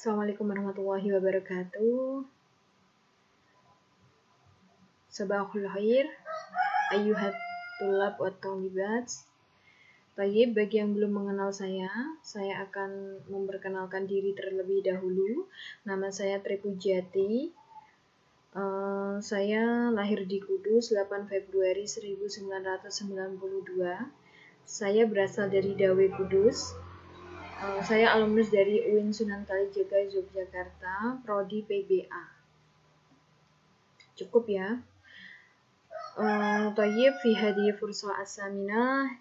Assalamualaikum warahmatullahi wabarakatuh. Sabahul khair, ayyuhat tulab wa thalibat. Tayyib, bagi yang belum mengenal saya akan memperkenalkan diri terlebih dahulu. Nama saya Tri Pujati. Saya lahir di Kudus 8 Februari 1992. Saya berasal dari Dawe Kudus. Saya alumnus dari UIN Sunan Kalijaga Yogyakarta, Prodi PBA. Cukup ya. Tayyib, fi hadhihi fursah as-saminah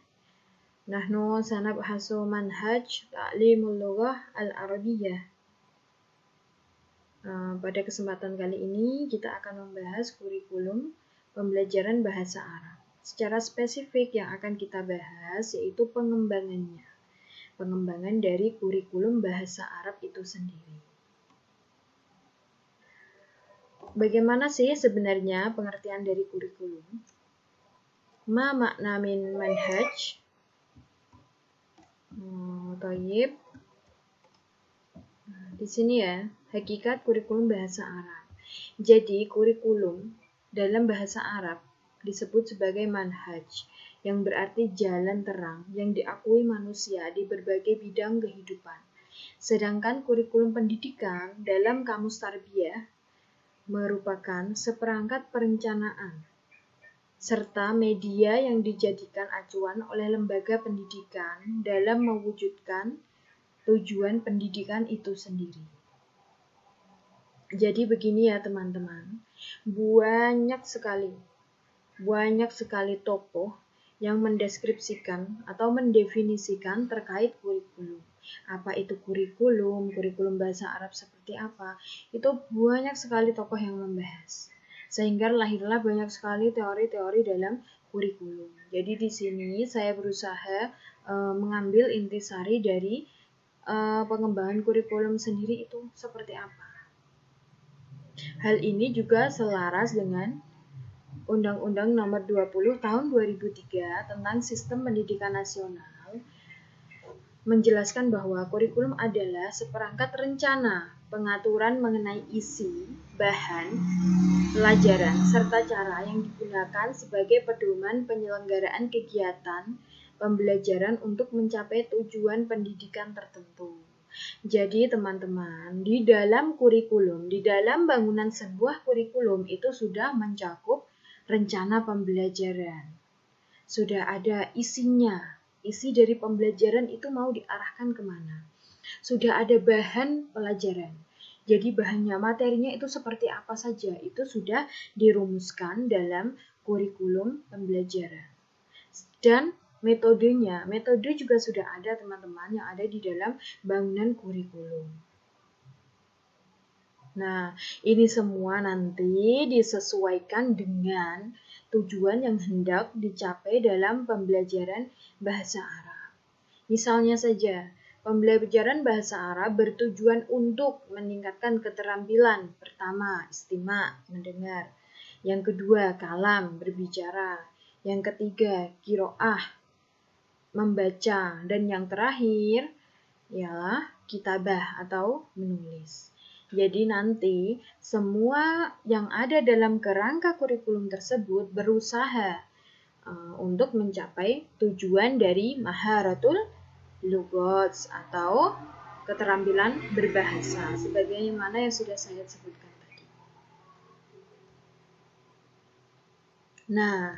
nahnu sanabhasu manhaj ta'limul lughah al-arabiyyah. Pada kesempatan kali ini kita akan membahas kurikulum pembelajaran bahasa Arab. Secara spesifik yang akan kita bahas yaitu pengembangan dari kurikulum bahasa Arab itu sendiri. Bagaimana sih sebenarnya pengertian dari kurikulum? Ma makna min manhaj? Tayyib. Di sini ya, hakikat kurikulum bahasa Arab. Jadi, kurikulum dalam bahasa Arab disebut sebagai manhaj, yang berarti jalan terang yang diakui manusia di berbagai bidang kehidupan. Sedangkan kurikulum pendidikan dalam Kamus Tarbiyah merupakan seperangkat perencanaan serta media yang dijadikan acuan oleh lembaga pendidikan dalam mewujudkan tujuan pendidikan itu sendiri. Jadi begini ya teman-teman, banyak sekali tokoh yang mendeskripsikan atau mendefinisikan terkait kurikulum. Apa itu kurikulum bahasa Arab seperti apa, itu banyak sekali tokoh yang membahas. Sehingga lahirlah banyak sekali teori-teori dalam kurikulum. Jadi di sini saya berusaha mengambil intisari dari pengembangan kurikulum sendiri itu seperti apa. Hal ini juga selaras dengan Undang-Undang Nomor 20 Tahun 2003 tentang Sistem Pendidikan Nasional menjelaskan bahwa kurikulum adalah seperangkat rencana pengaturan mengenai isi, bahan, pelajaran, serta cara yang digunakan sebagai pedoman penyelenggaraan kegiatan pembelajaran untuk mencapai tujuan pendidikan tertentu. Jadi teman-teman, di dalam kurikulum, di dalam bangunan sebuah kurikulum itu sudah mencakup rencana pembelajaran. Sudah ada isinya. Isi dari pembelajaran itu mau diarahkan kemana. Sudah ada bahan pelajaran. Jadi bahannya, materinya itu seperti apa saja. Itu sudah dirumuskan dalam kurikulum pembelajaran. Dan metode juga sudah ada teman-teman yang ada di dalam bangunan kurikulum. Nah, ini semua nanti disesuaikan dengan tujuan yang hendak dicapai dalam pembelajaran bahasa Arab. Misalnya saja, pembelajaran bahasa Arab bertujuan untuk meningkatkan keterampilan. Pertama, istima, mendengar. Yang kedua, kalam, berbicara. Yang ketiga, qiraah, membaca. Dan yang terakhir, ialah kitabah atau menulis. Jadi nanti semua yang ada dalam kerangka kurikulum tersebut berusaha untuk mencapai tujuan dari maharatul lughat atau keterampilan berbahasa sebagaimana yang sudah saya sebutkan tadi. Nah,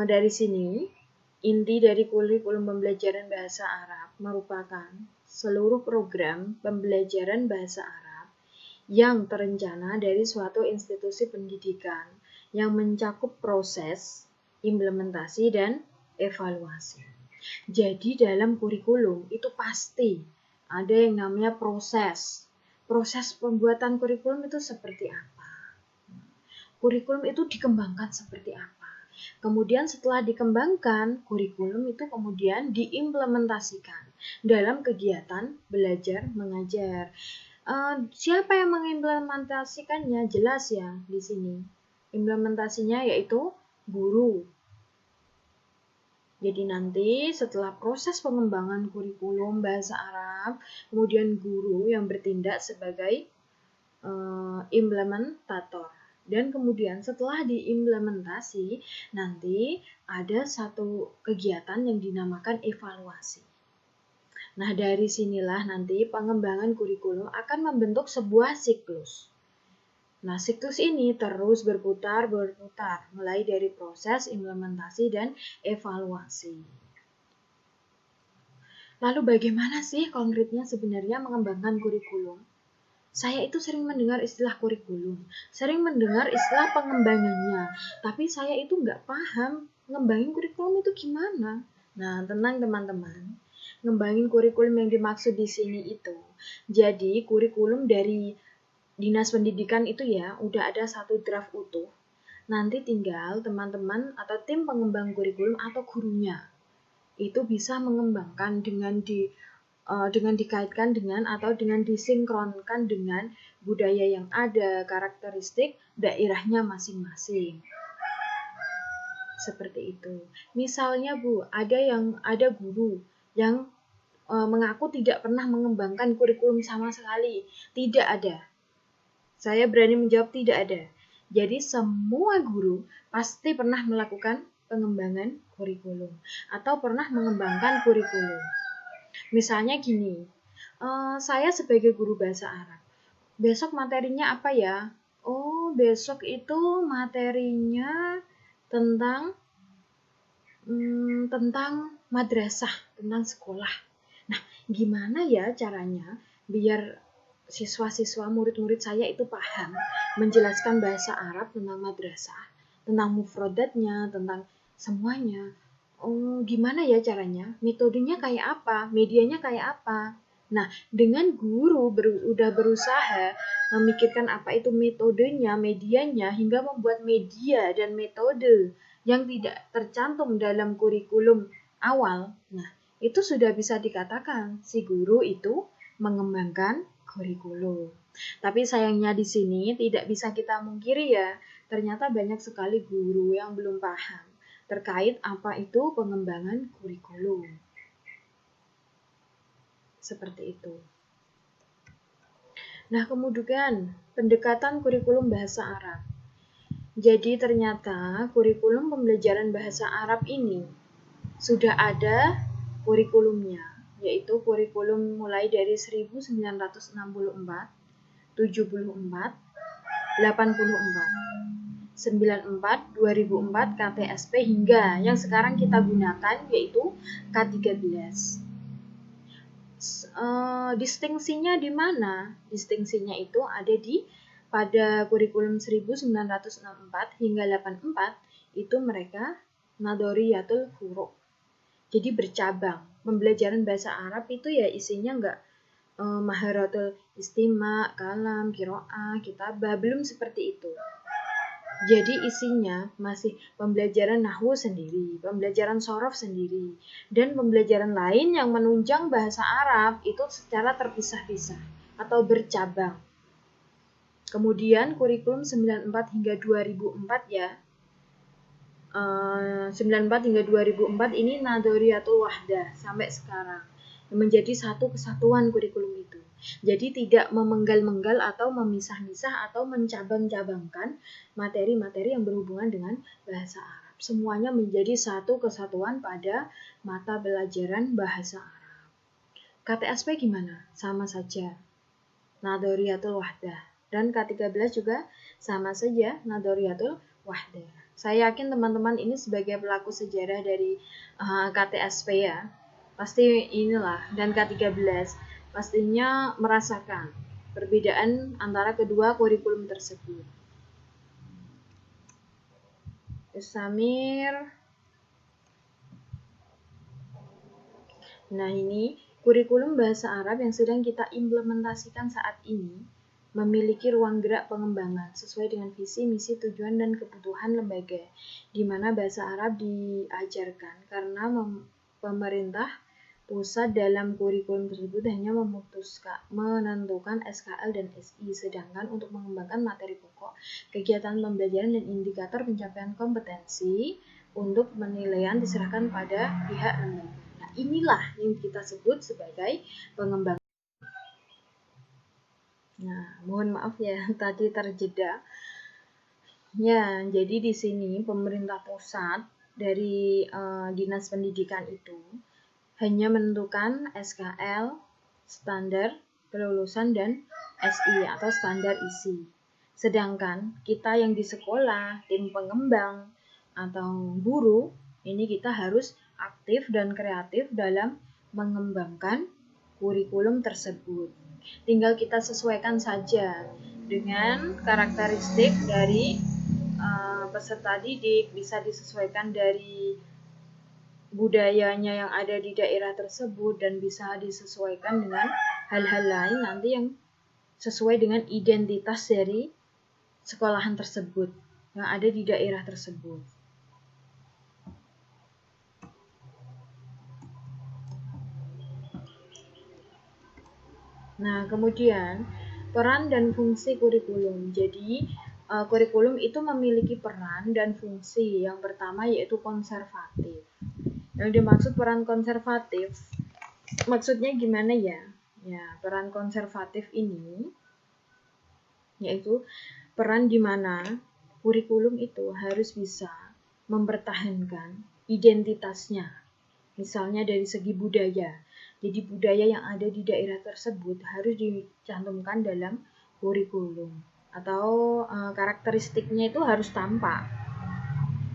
dari sini inti dari kurikulum pembelajaran bahasa Arab merupakan seluruh program pembelajaran bahasa Arab yang terencana dari suatu institusi pendidikan yang mencakup proses, implementasi, dan evaluasi. Jadi dalam kurikulum itu pasti ada yang namanya proses. Proses pembuatan kurikulum itu seperti apa? Kurikulum itu dikembangkan seperti apa? Kemudian setelah dikembangkan, kurikulum itu kemudian diimplementasikan dalam kegiatan belajar mengajar. Siapa yang mengimplementasikannya? Jelas ya di sini. Implementasinya yaitu guru. Jadi nanti setelah proses pengembangan kurikulum bahasa Arab, kemudian guru yang bertindak sebagai implementator. Dan kemudian setelah diimplementasi, nanti ada satu kegiatan yang dinamakan evaluasi. Nah, dari sinilah nanti pengembangan kurikulum akan membentuk sebuah siklus. Nah, siklus ini terus berputar, mulai dari proses implementasi dan evaluasi. Lalu bagaimana sih konkretnya sebenarnya mengembangkan kurikulum? Saya itu sering mendengar istilah kurikulum, sering mendengar istilah pengembangannya, tapi saya itu nggak paham ngembangin kurikulum itu gimana. Nah, tenang teman-teman, ngembangin kurikulum yang dimaksud di sini itu, jadi kurikulum dari Dinas Pendidikan itu ya, udah ada satu draft utuh. Nanti tinggal teman-teman atau tim pengembang kurikulum atau gurunya itu bisa mengembangkan dengan dikaitkan dengan atau dengan disinkronkan dengan budaya yang ada, karakteristik daerahnya masing-masing. Seperti itu. Misalnya Bu, ada guru yang mengaku tidak pernah mengembangkan kurikulum sama sekali. Tidak ada. Saya berani menjawab tidak ada. Jadi semua guru pasti pernah melakukan pengembangan kurikulum atau pernah mengembangkan kurikulum. Misalnya gini, saya sebagai guru bahasa Arab, besok materinya apa ya? Oh, besok itu materinya tentang madrasah, tentang sekolah. Nah, gimana ya caranya biar siswa-siswa murid-murid saya itu paham menjelaskan bahasa Arab tentang madrasah, tentang mufradatnya, tentang semuanya. Oh, gimana ya caranya? Metodenya kayak apa? Medianya kayak apa? Nah, dengan guru udah berusaha memikirkan apa itu metodenya, medianya, hingga membuat media dan metode yang tidak tercantum dalam kurikulum awal. Nah, itu sudah bisa dikatakan si guru itu mengembangkan kurikulum. Tapi sayangnya di sini tidak bisa kita mungkiri ya, ternyata banyak sekali guru yang belum paham terkait apa itu pengembangan kurikulum. Seperti itu. Nah, kemudian pendekatan kurikulum bahasa Arab. Jadi ternyata kurikulum pembelajaran bahasa Arab ini sudah ada kurikulumnya, yaitu kurikulum mulai dari 1964, 74, 84, 94, 2004, KTSP hingga yang sekarang kita gunakan yaitu K13. Distingsinya di mana? Distingsinya itu ada pada kurikulum 1964 hingga 84 itu mereka Nadhoriyatul Furu'. Jadi bercabang. Pembelajaran bahasa Arab itu ya isinya enggak maharatul istima, kalam, qiraah, kitabah, belum seperti itu. Jadi isinya masih pembelajaran nahwu sendiri, pembelajaran shorof sendiri, dan pembelajaran lain yang menunjang bahasa Arab itu secara terpisah-pisah atau bercabang. Kemudian kurikulum 94 hingga 2004 ya. 94 hingga 2004 ini Nadhoriyatul Wahdah sampai sekarang menjadi satu kesatuan kurikulum itu. Jadi tidak memenggal-menggal atau memisah-misah atau mencabang-cabangkan materi-materi yang berhubungan dengan bahasa Arab. Semuanya menjadi satu kesatuan pada mata pelajaran bahasa Arab. KTSP gimana? Sama saja. Nadhoriyatul Wahdah. Dan K13 juga sama saja Nadhoriyatul Wahdah. Saya yakin teman-teman ini sebagai pelaku sejarah dari KTSP ya, pasti inilah, dan K13 pastinya merasakan perbedaan antara kedua kurikulum tersebut. Samir. Nah, ini kurikulum bahasa Arab yang sedang kita implementasikan saat ini memiliki ruang gerak pengembangan sesuai dengan visi, misi, tujuan, dan kebutuhan lembaga, di mana bahasa Arab diajarkan karena pemerintah pusat dalam kurikulum tersebut hanya menentukan SKL dan SI, sedangkan untuk mengembangkan materi pokok, kegiatan pembelajaran dan indikator pencapaian kompetensi, untuk penilaian diserahkan pada pihak lembaga. Nah, inilah yang kita sebut sebagai pengembangan. Nah, mohon maaf ya tadi terjeda. Ya, jadi di sini pemerintah pusat dari Dinas Pendidikan itu hanya menentukan SKL, standar kelulusan, dan SI atau standar isi. Sedangkan kita yang di sekolah, tim pengembang, atau guru, ini kita harus aktif dan kreatif dalam mengembangkan kurikulum tersebut. Tinggal kita sesuaikan saja dengan karakteristik dari peserta didik, bisa disesuaikan dari budayanya yang ada di daerah tersebut dan bisa disesuaikan dengan hal-hal lain nanti yang sesuai dengan identitas dari sekolahan tersebut yang ada di daerah tersebut. Nah, kemudian peran dan fungsi kurikulum. Jadi, kurikulum itu memiliki peran dan fungsi. Yang pertama yaitu konservatif. Yang dimaksud peran konservatif, maksudnya gimana ya? Ya, peran konservatif ini yaitu peran di mana kurikulum itu harus bisa mempertahankan identitasnya. Misalnya dari segi budaya. Jadi budaya yang ada di daerah tersebut harus dicantumkan dalam kurikulum atau karakteristiknya itu harus tampak.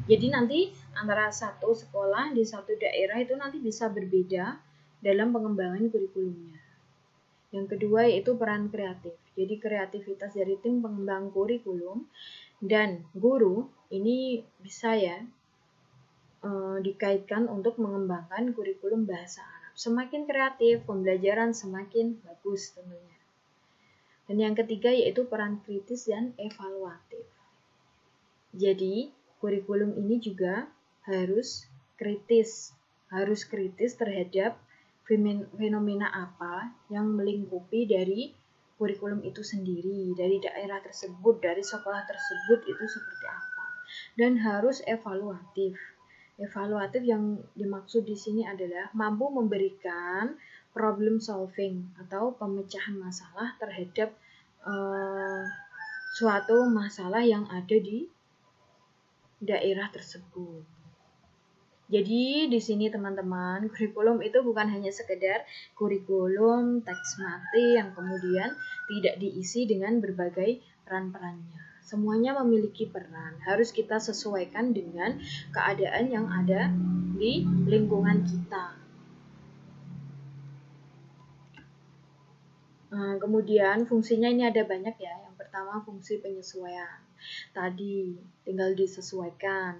Jadi nanti antara satu sekolah di satu daerah itu nanti bisa berbeda dalam pengembangan kurikulumnya. Yang kedua yaitu peran kreatif. Jadi kreativitas dari tim pengembang kurikulum dan guru ini bisa ya dikaitkan untuk mengembangkan kurikulum bahasa Arab. Semakin kreatif, pembelajaran semakin bagus tentunya. Dan yang ketiga yaitu peran kritis dan evaluatif. Jadi, kurikulum ini juga harus kritis terhadap fenomena apa yang melingkupi dari kurikulum itu sendiri, dari daerah tersebut, dari sekolah tersebut itu seperti apa. Dan harus evaluatif. Evaluatif yang dimaksud di sini adalah mampu memberikan problem solving atau pemecahan masalah terhadap suatu masalah yang ada di daerah tersebut. Jadi di sini teman-teman, kurikulum itu bukan hanya sekedar kurikulum teks mati yang kemudian tidak diisi dengan berbagai peran-perannya. Semuanya memiliki peran, harus kita sesuaikan dengan keadaan yang ada di lingkungan kita. Kemudian fungsinya ini ada banyak ya. Yang pertama fungsi penyesuaian. Tadi tinggal disesuaikan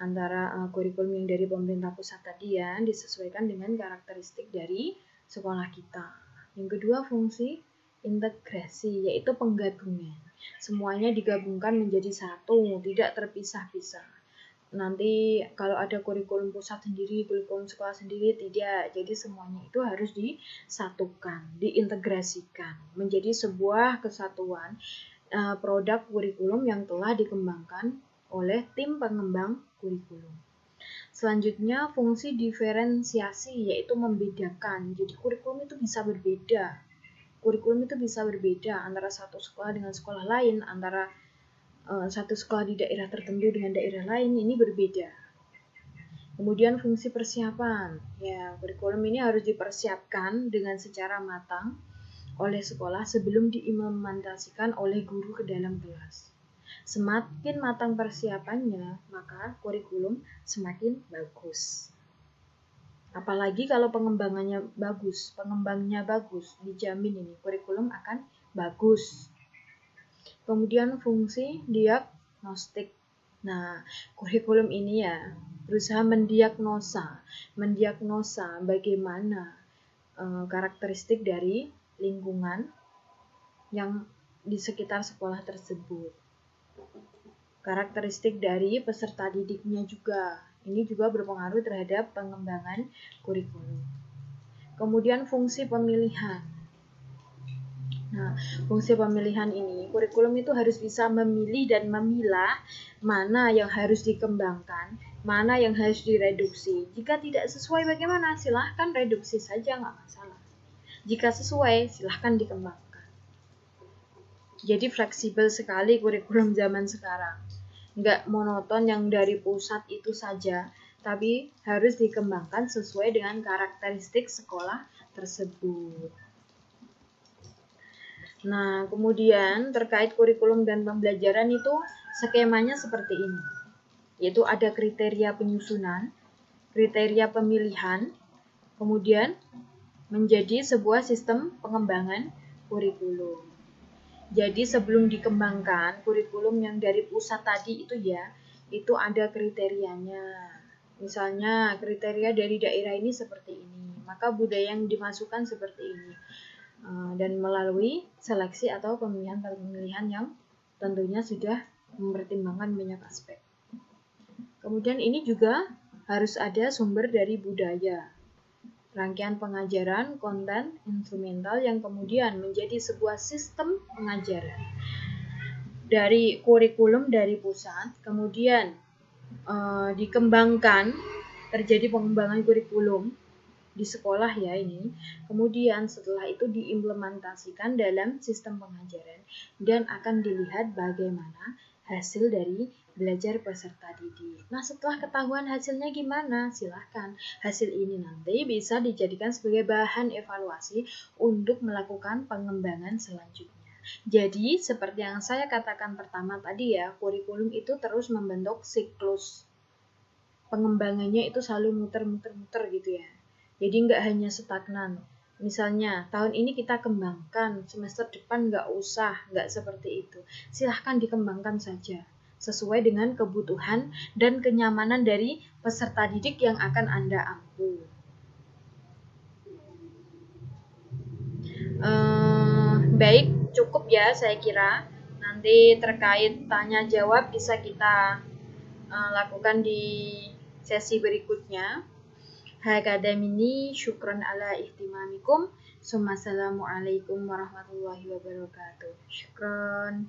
antara kurikulum yang dari pemerintah pusat tadi ya, disesuaikan dengan karakteristik dari sekolah kita. Yang kedua fungsi integrasi, yaitu penggabungan. Semuanya digabungkan menjadi satu, tidak terpisah-pisah. Nanti kalau ada kurikulum pusat sendiri, kurikulum sekolah sendiri, tidak. Jadi semuanya itu harus disatukan, diintegrasikan menjadi sebuah kesatuan produk kurikulum yang telah dikembangkan oleh tim pengembang kurikulum. Selanjutnya fungsi diferensiasi, yaitu membedakan. Jadi kurikulum itu bisa berbeda. Kurikulum itu bisa berbeda antara satu sekolah dengan sekolah lain, antara satu sekolah di daerah tertentu dengan daerah lain, ini berbeda. Kemudian fungsi persiapan. Ya, kurikulum ini harus dipersiapkan dengan secara matang oleh sekolah sebelum diimplementasikan oleh guru ke dalam kelas. Semakin matang persiapannya, maka kurikulum semakin bagus. Apalagi kalau pengembangnya bagus, dijamin ini kurikulum akan bagus. Kemudian fungsi diagnostik. Nah, kurikulum ini ya berusaha mendiagnosa bagaimana karakteristik dari lingkungan yang di sekitar sekolah tersebut. Karakteristik dari peserta didiknya juga. Ini juga berpengaruh terhadap pengembangan kurikulum. Kemudian fungsi pemilihan. Nah, fungsi pemilihan ini, kurikulum itu harus bisa memilih dan memilah mana yang harus dikembangkan mana yang harus direduksi. Jika tidak sesuai bagaimana? Silahkan reduksi saja, nggak masalah. Jika sesuai, silahkan dikembangkan. Jadi fleksibel sekali kurikulum zaman sekarang. Nggak monoton yang dari pusat itu saja, tapi harus dikembangkan sesuai dengan karakteristik sekolah tersebut. Nah, kemudian terkait kurikulum dan pembelajaran itu skemanya seperti ini. Yaitu ada kriteria penyusunan, kriteria pemilihan, kemudian menjadi sebuah sistem pengembangan kurikulum. Jadi sebelum dikembangkan kurikulum yang dari pusat tadi itu ya, itu ada kriterianya. Misalnya kriteria dari daerah ini seperti ini, maka budaya yang dimasukkan seperti ini. Dan melalui seleksi atau pemilihan yang tentunya sudah mempertimbangkan banyak aspek. Kemudian ini juga harus ada sumber dari budaya, rangkaian pengajaran, konten, instrumental yang kemudian menjadi sebuah sistem pengajaran. Dari kurikulum dari pusat, kemudian dikembangkan, terjadi pengembangan kurikulum di sekolah ya ini. Kemudian setelah itu diimplementasikan dalam sistem pengajaran dan akan dilihat bagaimana hasil dari belajar peserta didik. Nah, setelah ketahuan hasilnya gimana? Silahkan. Hasil ini nanti bisa dijadikan sebagai bahan evaluasi untuk melakukan pengembangan selanjutnya. Jadi, seperti yang saya katakan pertama tadi ya, kurikulum itu terus membentuk siklus. Pengembangannya itu selalu muter-muter gitu ya. Jadi nggak hanya stagnan. Misalnya, tahun ini kita kembangkan, semester depan nggak usah, nggak seperti itu. Silahkan dikembangkan saja, sesuai dengan kebutuhan dan kenyamanan dari peserta didik yang akan Anda ampu. Baik, cukup ya saya kira. Nanti terkait tanya jawab bisa kita lakukan di sesi berikutnya. Hakadha minni syukran ala ihtimamikum. Assalamualaikum warahmatullahi wabarakatuh. Syukran.